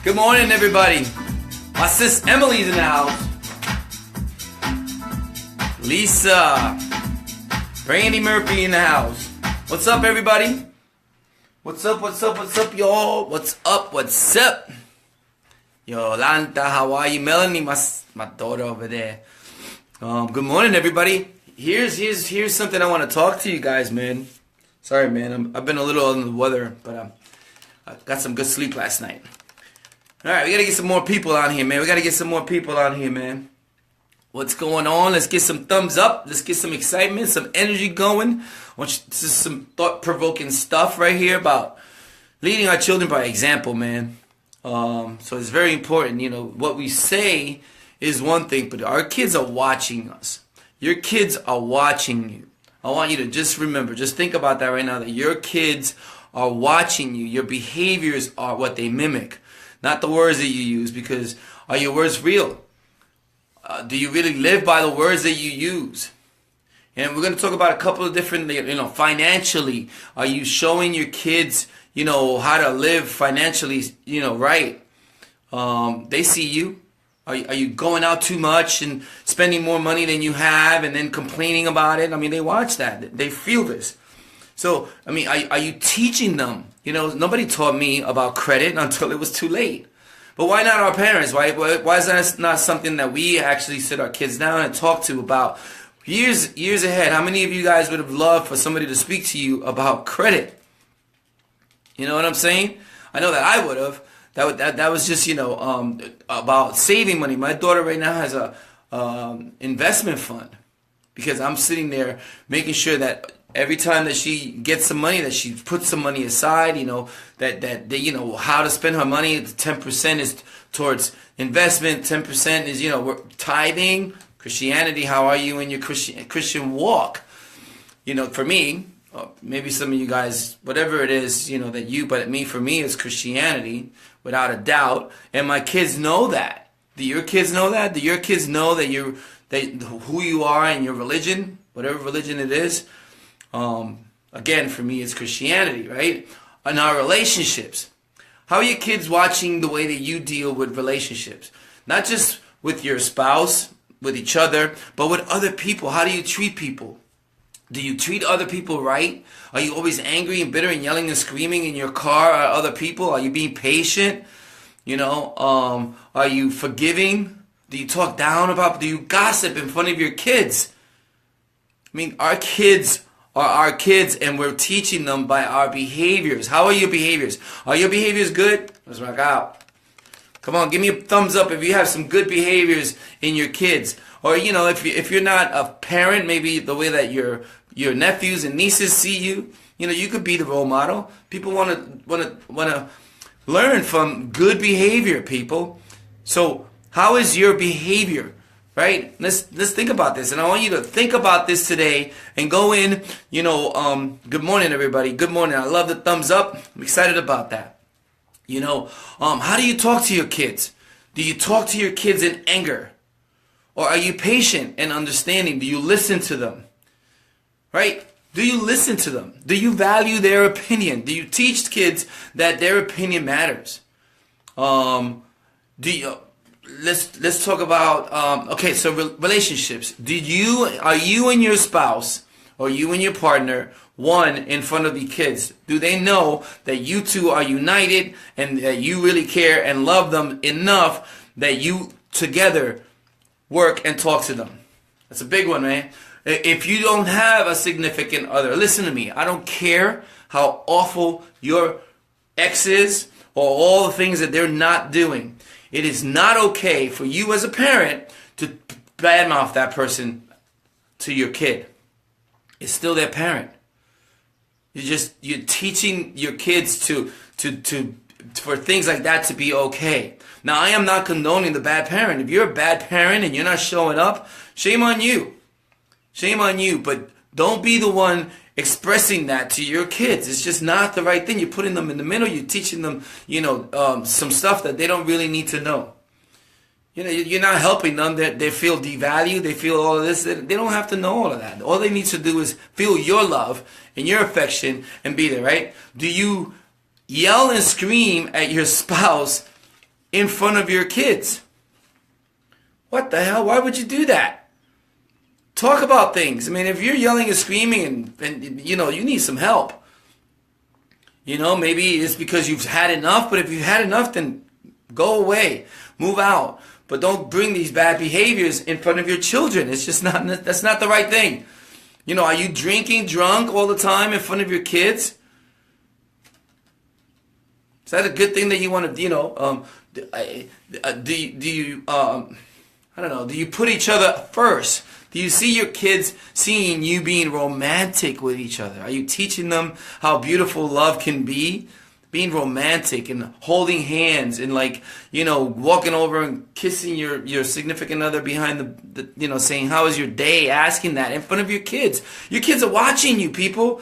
Good morning, everybody. My sis Emily's in the house. Lisa. Randy Murphy in the house. What's up, everybody? What's up, y'all? What's up? Yolanda, how are you? Melanie, my daughter over there. Good morning, everybody. Here's something I want to talk to you guys, man. Sorry, man. I've been a little under the weather, but I got some good sleep last night. All right, we got to get some more people on here, man. What's going on? Let's get some thumbs up. Let's get some excitement, some energy going. This is some thought-provoking stuff right here about leading our children by example, man. So it's very important. You know, what we say is one thing, but our kids are watching us. Your kids are watching you. I want you to just remember, just think about that right now, that your kids are watching you. Your behaviors are what they mimic, not the words that you use, because are your words real? Do you really live by the words that you use? And we're going to talk about a couple of different, financially. Are you showing your kids, how to live financially, right? They see you. Are you going out too much and spending more money than you have and then complaining about it? I mean, they watch that. They feel this. So, are you teaching them? Nobody taught me about credit until it was too late. But why not our parents? Why is that not something that we actually sit our kids down and talk to about years ahead? How many of you guys would have loved for somebody to speak to you about credit? You know what I'm saying? I know that I would have. That was just, about saving money. My daughter right now has a investment fund because I'm sitting there making sure that every time that she gets some money, that she puts some money aside, that how to spend her money. 10% is towards investment. 10% is, we're tithing. Christianity, how are you in your Christian walk? For me, maybe some of you guys, whatever it is, for me, it's Christianity, without a doubt. And my kids know that. Do your kids know that? Do your kids know that who you are in your religion, whatever religion it is? Again, for me, it's Christianity, right? In our relationships. How are your kids watching the way that you deal with relationships? Not just with your spouse, with each other, but with other people. How do you treat people? Do you treat other people right? Are you always angry and bitter and yelling and screaming in your car at other people? Are you being patient? Are you forgiving? Do you talk down about? Do you gossip in front of your kids? Our kids are our kids, and we're teaching them by our behaviors. How are your behaviors? Are your behaviors good? Let's rock out. Come on, give me a thumbs up if you have some good behaviors in your kids. Or, if you're not a parent, maybe the way that your nephews and nieces see you, you could be the role model. People want to learn from good behavior, people. So how is your behavior? Right? Let's think about this. And I want you to think about this today and go in, good morning, everybody. Good morning. I love the thumbs up. I'm excited about that. How do you talk to your kids? Do you talk to your kids in anger? Or are you patient and understanding? Do you listen to them? Right? Do you listen to them? Do you value their opinion? Do you teach kids that their opinion matters? Let's talk about relationships. Are you and your spouse, or you and your partner, one in front of the kids? Do they know that you two are united and that you really care and love them enough that you together work and talk to them? That's a big one, man. If you don't have a significant other, listen to me. I don't care how awful your ex is or all the things that they're not doing. It is not okay for you as a parent to badmouth that person to your kid. It's still their parent. You're teaching your kids for things like that to be okay. Now, I am not condoning the bad parent. If you're a bad parent and you're not showing up, shame on you. Shame on you. But don't be the one expressing that to your kids. It's just not the right thing. You're putting them in the middle. You're teaching them, some stuff that they don't really need to know. You're not helping them. They feel devalued. They feel all of this. They don't have to know all of that. All they need to do is feel your love and your affection and be there, right? Do you yell and scream at your spouse in front of your kids. What the hell? Why would you do that? Talk about things. I mean, if you're yelling and screaming and you know, you need some help. You know, maybe it's because you've had enough, but if you've had enough, then go away. Move out. But don't bring these bad behaviors in front of your children. It's just not, that's not the right thing. You know, are you drinking drunk all the time in front of your kids? Is that a good thing that you want to, you know, do you, I don't know, do you put each other first? Do you see your kids seeing you being romantic with each other? Are you teaching them how beautiful love can be? Being romantic and holding hands and, like, you know, walking over and kissing your significant other behind the you know, saying, how was your day? Asking that in front of your kids. Your kids are watching you, people.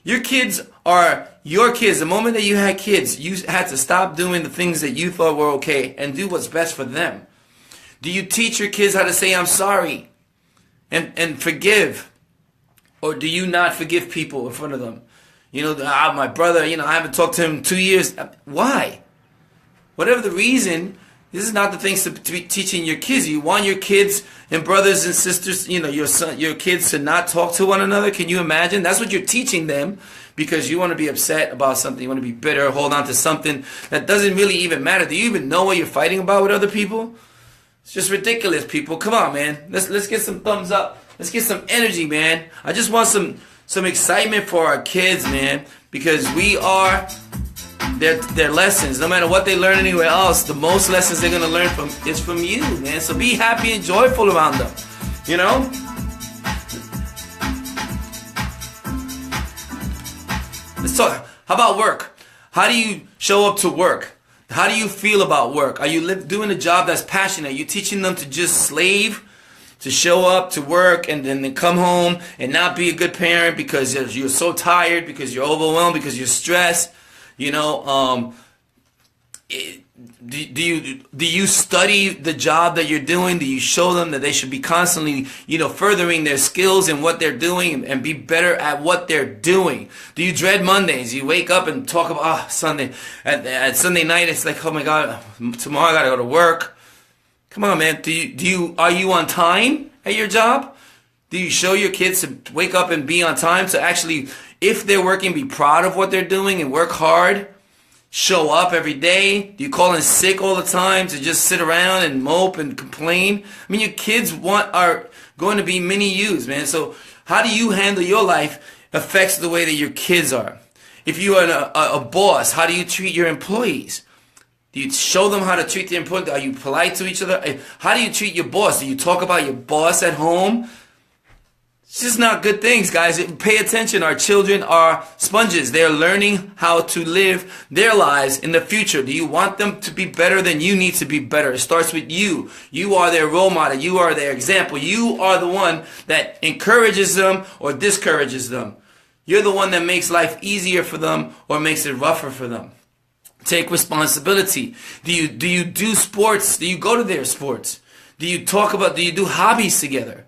Your kids are your kids. The moment that you had kids, you had to stop doing the things that you thought were okay and do what's best for them. Do you teach your kids how to say, I'm sorry and forgive? Or do you not forgive people in front of them? You know, my brother, you know, I haven't talked to him in 2 years. Why? Whatever the reason, this is not the things to be teaching your kids. You want your kids and brothers and sisters, you know, your kids to not talk to one another. Can you imagine? That's what you're teaching them, because you want to be upset about something. You want to be bitter, hold on to something that doesn't really even matter. Do you even know what you're fighting about with other people? It's just ridiculous, people. Come on, man. Let's get some thumbs up. Let's get some energy, man. I just want some excitement for our kids, man, because we are their lessons. No matter what they learn anywhere else, the most lessons they're gonna learn is from you, man. So be happy and joyful around them. You know? Let's talk. How about work? How do you show up to work? How do you feel about work? Are you doing a job that's passionate? Are you teaching them to just slave? To show up to work and then come home and not be a good parent because you're so tired, because you're overwhelmed, because you're stressed? You know, do you study the job that you're doing? Do you show them that they should be constantly, you know, furthering their skills in what they're doing and be better at what they're doing? Do you dread Mondays? You wake up and talk about Sunday at Sunday night. It's like, oh my God, tomorrow I gotta go to work. Come on, man. Are you on time at your job? Do you show your kids to wake up and be on time? To actually, if they're working, be proud of what they're doing and work hard. Show up every day. Do you call in sick all the time to just sit around and mope and complain? I mean, your kids are going to be mini yous, man. So how do you handle your life affects the way that your kids are. If you are a boss, how do you treat your employees? Do you show them how to treat the employees? Are you polite to each other? How do you treat your boss? Do you talk about your boss at home? It's just not good things, guys. Pay attention. Our children are sponges. They're learning how to live their lives in the future. Do you want them to be better? Then you need to be better. It starts with you. You are their role model. You are their example. You are the one that encourages them or discourages them. You're the one that makes life easier for them or makes it rougher for them. Take responsibility. Do you do sports? Do you go to their sports? Do you do hobbies together?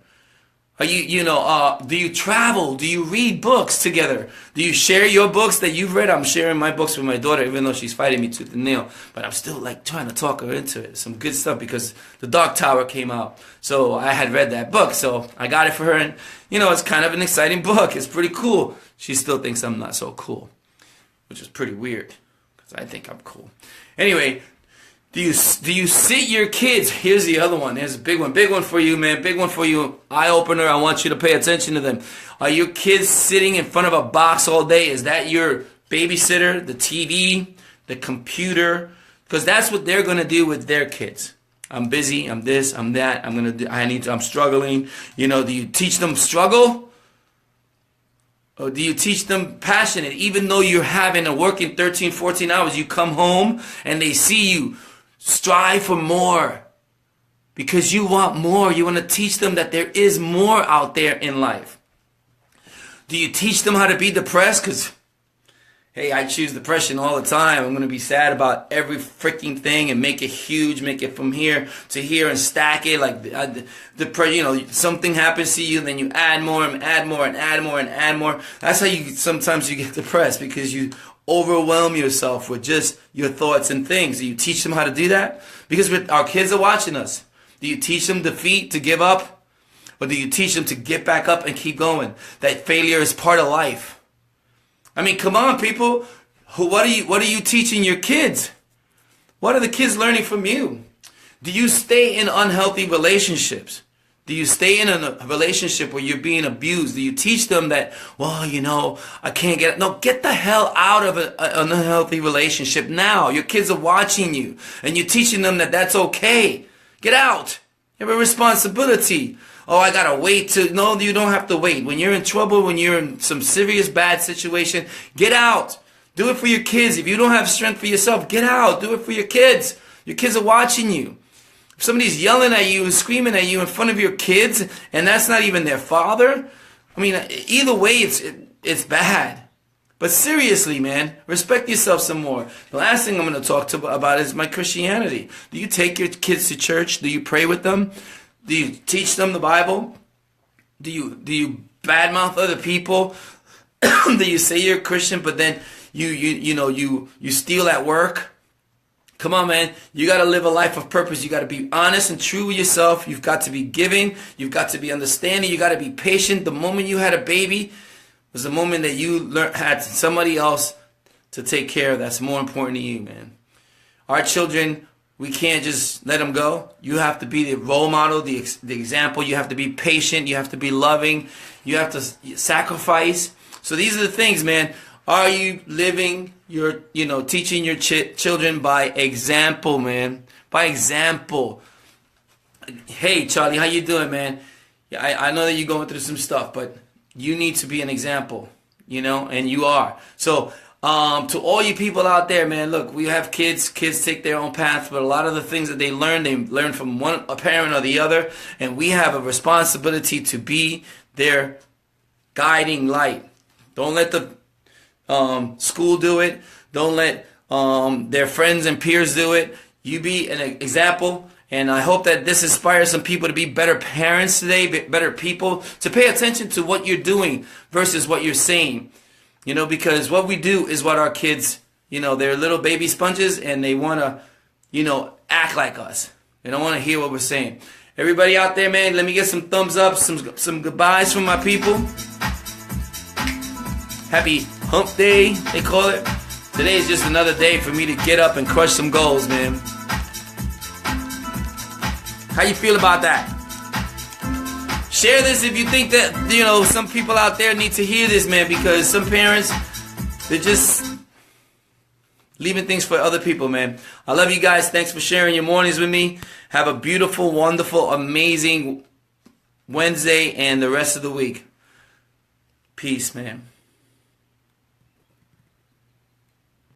Are do you travel? Do you read books together? Do you share your books that you've read? I'm sharing my books with my daughter, even though she's fighting me tooth and nail. But I'm still trying to talk her into it. Some good stuff because The Dark Tower came out. So I had read that book. So I got it for her. And, it's kind of an exciting book. It's pretty cool. She still thinks I'm not so cool, which is pretty weird because I think I'm cool. Anyway, do you sit your kids? Here's the other one. Here's a big one for you, man. Big one for you. Eye opener. I want you to pay attention to them. Are your kids sitting in front of a box all day? Is that your babysitter, the TV, the computer? Because that's what they're going to do with their kids. I'm busy. I'm this. I'm that. I'm struggling. Do you teach them struggle? Or do you teach them passionate? Even though you're working 13, 14 hours, you come home and they see you. Strive for more because you want more. You want to teach them that there is more out there in life. Do you teach them how to be depressed? Because, hey, I choose depression all the time. I'm going to be sad about every freaking thing and make it huge, make it from here to here and stack it. Something happens to you, then you add more and add more and add more and add more. That's how sometimes you get depressed because you overwhelm yourself with just your thoughts and things? Do you teach them how to do that? Because our kids are watching us. Do you teach them defeat, to give up? Or do you teach them to get back up and keep going? That failure is part of life. I mean, come on, people. What are you teaching your kids? What are the kids learning from you? Do you stay in unhealthy relationships? Do you stay in a relationship where you're being abused? Do you teach them that, well, you know, I can't get it? No, get the hell out of an unhealthy relationship now. Your kids are watching you, and you're teaching them that that's okay. Get out. You have a responsibility. Oh, I gotta wait to... No, you don't have to wait. When you're in trouble, when you're in some serious bad situation, get out. Do it for your kids. If you don't have strength for yourself, get out. Do it for your kids. Your kids are watching you. If somebody's yelling at you and screaming at you in front of your kids, and that's not even their father, I mean, either way, it's bad. But seriously, man, respect yourself some more. The last thing I'm going to talk about is my Christianity. Do you take your kids to church? Do you pray with them? Do you teach them the Bible? Do you badmouth other people? Do you say you're a Christian, but then you steal at work? Come on, man. You got to live a life of purpose. You got to be honest and true with yourself. You've got to be giving. You've got to be understanding. You got to be patient. The moment you had a baby was the moment that you had somebody else to take care of. That's more important to you, man. Our children, we can't just let them go. You have to be the role model, the example. You have to be patient. You have to be loving. You have to sacrifice. So these are the things, man. Are you living your, teaching your children by example, man? By example. Hey, Charlie, how you doing, man? I know that you're going through some stuff, but you need to be an example, and you are. So, to all you people out there, man, look, we have kids. Kids take their own path, but a lot of the things that they learn from a parent or the other, and we have a responsibility to be their guiding light. Don't let the school do it. Don't let their friends and peers do it. You be an example, and I hope that this inspires some people to be better parents today, better people, to pay attention to what you're doing versus what you're saying. Because what we do is what our kids, they're little baby sponges, and they want to, act like us. They don't want to hear what we're saying. Everybody out there, man, let me get some thumbs up, some goodbyes from my people. Happy hump day, they call it. Today is just another day for me to get up and crush some goals, man. How you feel about that? Share this if you think that, some people out there need to hear this, man, because some parents, they're just leaving things for other people, man. I love you guys. Thanks for sharing your mornings with me. Have a beautiful, wonderful, amazing Wednesday and the rest of the week. Peace, man.